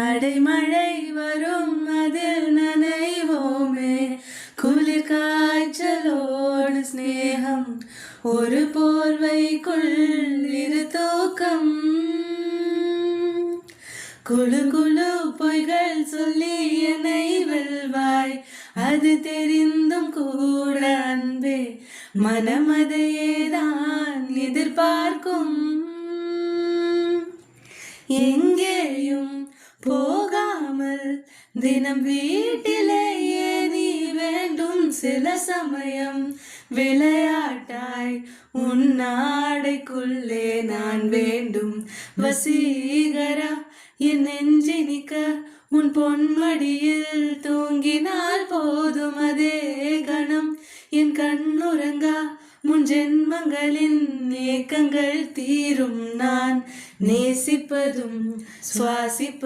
அடைமழை வரும் அதில் நனைவோமே, குளிர் காய்ச்சலோடு ஸ்நேகம், ஒரு போர்வைக்குள் இரு தூக்கம். குழு குழு பொய்கள் சொல்லி என்னை வெல்வாய், அது தெரிந்தும் கூட அன்பே மனமதையேதான் எதிர்பார்க்கும். எங்கேயும் போகாமல் தினம் வீட்டிலேயே நீ வேண்டும். சில சமயம் விளையாட்டாய் உன் நாடைக்குள்ளே நான் வேண்டும். வசீகரா என் நெஞ்சினிக்க உன் பொன்மடியில் தூங்கினால் போதும். அதே கணம் என் கண்ணுறங்கா முன் ஜென்மங்களின் ஏக்கங்கள் தீரும். நான் நேசிப்பதும் சுவாசிப்பதும்